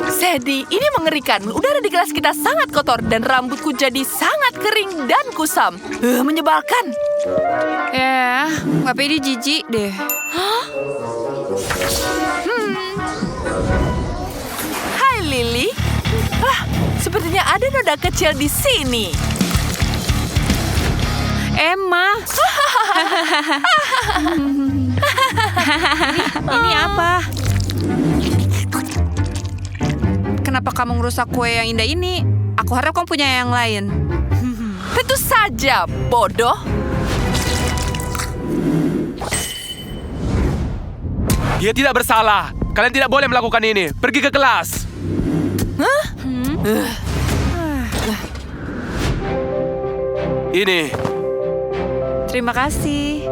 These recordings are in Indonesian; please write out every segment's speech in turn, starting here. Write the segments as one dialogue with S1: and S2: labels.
S1: Sadie, ini mengerikan. Udara di kelas kita sangat kotor dan rambutku jadi sangat kering dan kusam. Menyebalkan.
S2: Ya, tapi dia jijik deh.
S1: Hai Lily. Sepertinya ada noda kecil di sini.
S2: Emma. Ini apa? Kenapa kamu ngerusak kue yang indah ini? Aku harap kamu punya yang lain.
S1: Tentu saja, bodoh.
S3: Dia tidak bersalah. Kalian tidak boleh melakukan ini. Pergi ke kelas. Ini.
S2: Terima kasih.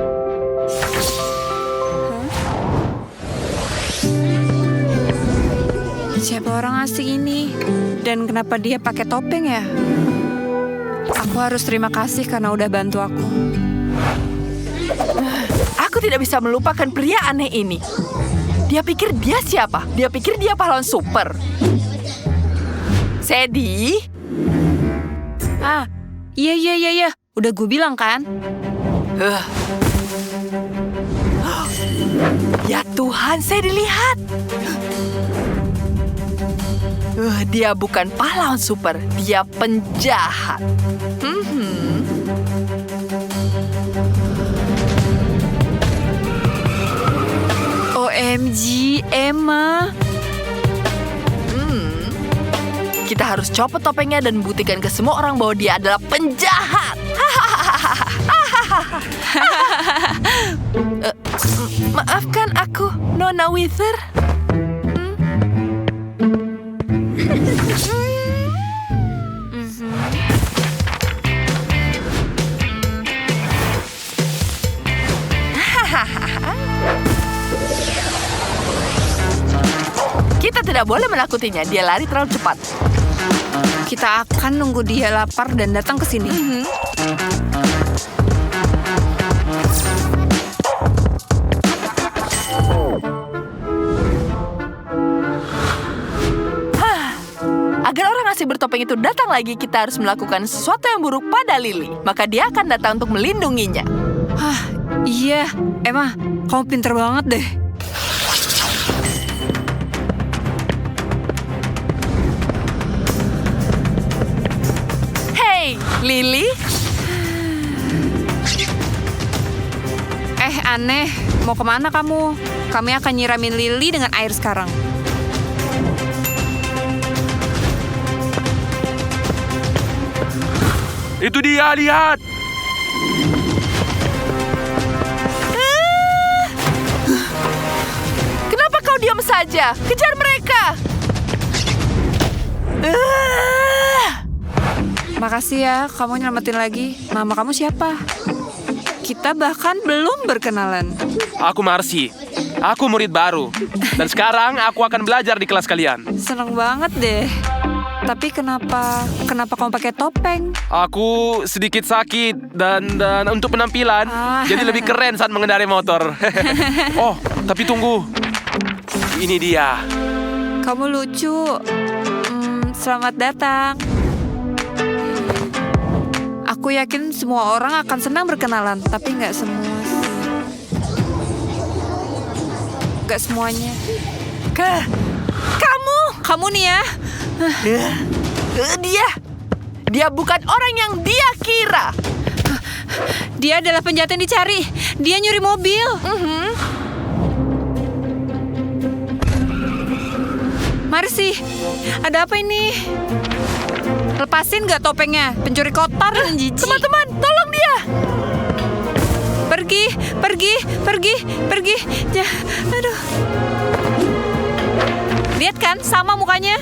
S2: Siapa orang asing ini? Dan kenapa dia pakai topeng ya? Aku harus terima kasih karena udah bantu aku.
S1: Aku tidak bisa melupakan pria aneh ini. Dia pikir dia siapa? Dia pikir dia pahlawan super. Sadie?
S2: Iya. Udah gue bilang kan?
S1: Ya Tuhan, Sadie lihat. Dia bukan pahlawan super, dia penjahat.
S2: OMG, Emma.
S1: Kita harus copot topengnya dan buktikan ke semua orang bahwa dia adalah penjahat. Maafkan aku, Nona Wither. Kita tidak boleh menakutinya, dia lari terlalu cepat.
S2: Kita akan nunggu dia lapar dan datang ke sini.
S1: Agar orang asing bertopeng itu datang lagi, kita harus melakukan sesuatu yang buruk pada Lily. Maka dia akan datang untuk melindunginya.
S2: Iya, Emma, kamu pinter banget deh.
S1: Hey, Lily.
S2: Aneh, mau kemana kamu? Kami akan nyiramin Lily dengan air sekarang.
S3: Itu dia, lihat.
S1: Kenapa kau diam saja? Kejar mereka.
S2: Makasih ya, kamu nyelamatin lagi. Nama kamu siapa? Kita bahkan belum berkenalan.
S3: Aku Marcy. Aku murid baru. Dan sekarang aku akan belajar di kelas kalian.
S2: Seneng banget deh. Tapi kenapa kamu pakai topeng?
S3: Aku sedikit sakit dan untuk penampilan jadi lebih keren saat mengendarai motor. Oh, tapi tunggu. Ini dia.
S2: Kamu lucu. Selamat datang. Aku yakin semua orang akan senang berkenalan, tapi nggak semua sih. Nggak semuanya. Kamu nih ya.
S1: Dia bukan orang yang dia kira.
S2: Dia adalah penjahat yang dicari. Dia nyuri mobil. Marcy, ada apa ini? Lepasin nggak topengnya? Pencuri kotor dan jijik.
S1: Teman-teman, tolong dia.
S2: Pergi. Ya, aduh. Lihat kan, sama mukanya.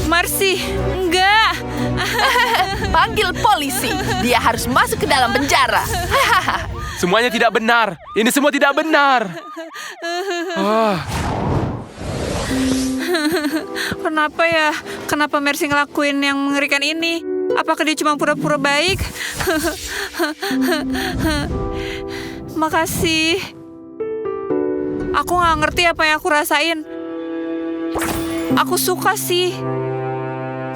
S2: Marcy, enggak.
S1: Panggil polisi. Dia harus masuk ke dalam penjara.
S3: Semuanya tidak benar. Ini semua tidak benar.
S2: Kenapa ya? Kenapa Mercy ngelakuin yang mengerikan ini? Apakah dia cuma pura-pura baik? Makasih. Aku nggak ngerti apa yang aku rasain. Aku suka sih.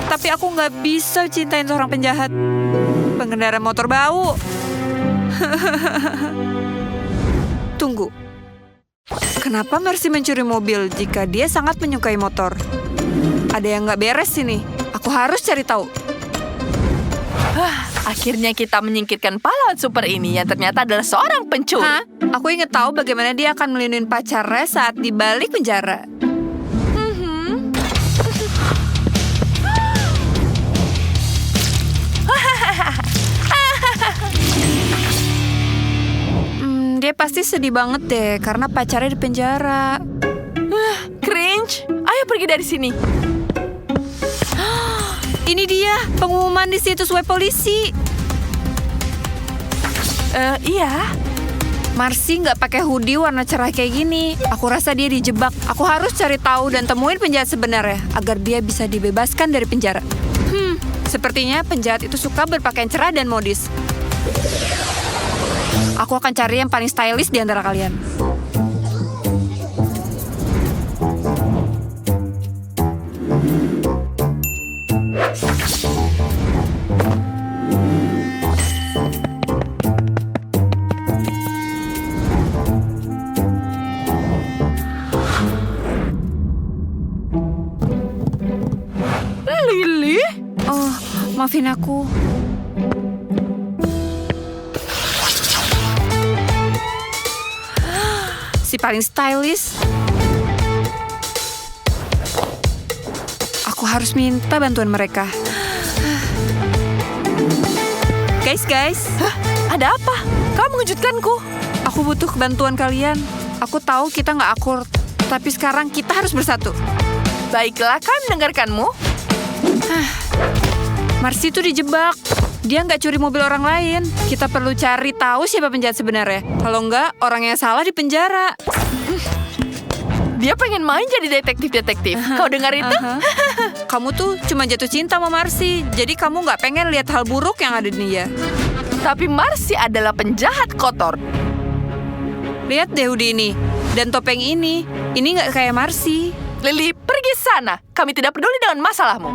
S2: Tapi aku nggak bisa cintain seorang penjahat. Pengendara motor bau. Tunggu. Kenapa Mercy mencuri mobil jika dia sangat menyukai motor? Ada yang nggak beres sini. Aku harus cari tahu.
S1: Akhirnya kita menyingkirkan pahlawan super ini yang ternyata adalah seorang pencuri.
S2: Hah? Aku ingin tahu bagaimana dia akan melindungi pacarnya saat di balik penjara. Dia pasti sedih banget deh karena pacarnya di penjara.
S1: Cringe. Ayo pergi dari sini.
S2: Ini dia pengumuman di situs web polisi.
S1: Iya.
S2: Marcy nggak pakai hoodie warna cerah kayak gini. Aku rasa dia dijebak. Aku harus cari tahu dan temuin penjahat sebenarnya agar dia bisa dibebaskan dari penjara. Sepertinya penjahat itu suka berpakaian cerah dan modis. Aku akan cari yang paling stylish di antara kalian.
S1: Lily?
S2: Oh, maafin aku. Si paling stylish. Aku harus minta bantuan mereka. Guys.
S1: Ada apa? Kau mengejutkanku.
S2: Aku butuh bantuan kalian. Aku tahu kita nggak akur, tapi sekarang kita harus bersatu.
S1: Baiklah, kami mendengarkanmu.
S2: Marcy itu dijebak. Dia nggak curi mobil orang lain. Kita perlu cari tahu siapa penjahat sebenarnya. Kalau nggak, orang yang salah di penjara.
S1: Dia pengen main jadi detektif-detektif. Kau dengar itu?
S2: Kamu tuh cuma jatuh cinta sama Marcy. Jadi kamu nggak pengen lihat hal buruk yang ada di dia.
S1: Tapi Marcy adalah penjahat kotor.
S2: Lihat deh hoodie ini. Dan topeng ini. Ini nggak kayak Marcy.
S1: Lily, pergi sana. Kami tidak peduli dengan masalahmu.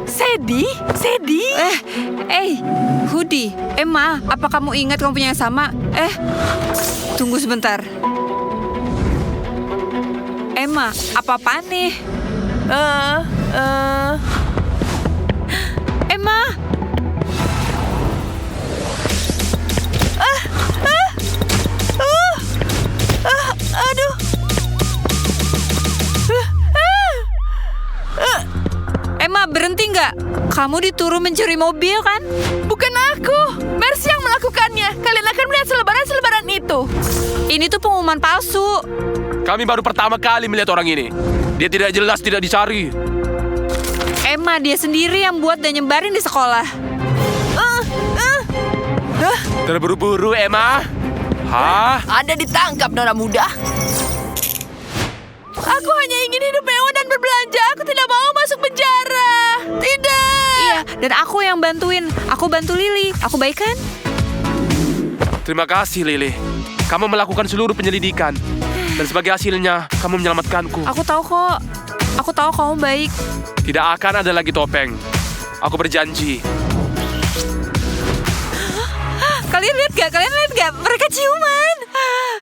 S1: Sadie?
S2: Hoodie. Emma, apa kamu ingat kamu punya yang sama? Tunggu sebentar. Emma, apa-apaan nih? Emma!
S1: Aduh.
S2: Emma, berhenti nggak? Kamu dituruh mencuri mobil, kan?
S1: Bukan aku. Mercy yang melakukannya. Kalian akan melihat selebaran-selebaran itu.
S2: Ini tuh pengumuman palsu.
S3: Kami baru pertama kali melihat orang ini. Dia tidak jelas, tidak dicari.
S2: Emma, dia sendiri yang buat dan nyebarin di sekolah.
S3: Terburu-buru, Emma. Hah?
S1: Anda ditangkap, Nona muda. Aku hanya ingin hidup mewah dan berbelanja. Aku tidak mau masuk penjara. Tidak.
S2: Iya, dan aku yang bantuin. Aku bantu Lily. Aku baik kan?
S3: Terima kasih, Lily. Kamu melakukan seluruh penyelidikan. Dan sebagai hasilnya, kamu menyelamatkanku.
S2: Aku tahu kok. Aku tahu kamu baik.
S3: Tidak akan ada lagi topeng. Aku berjanji.
S2: Kalian lihat gak? Mereka ciuman.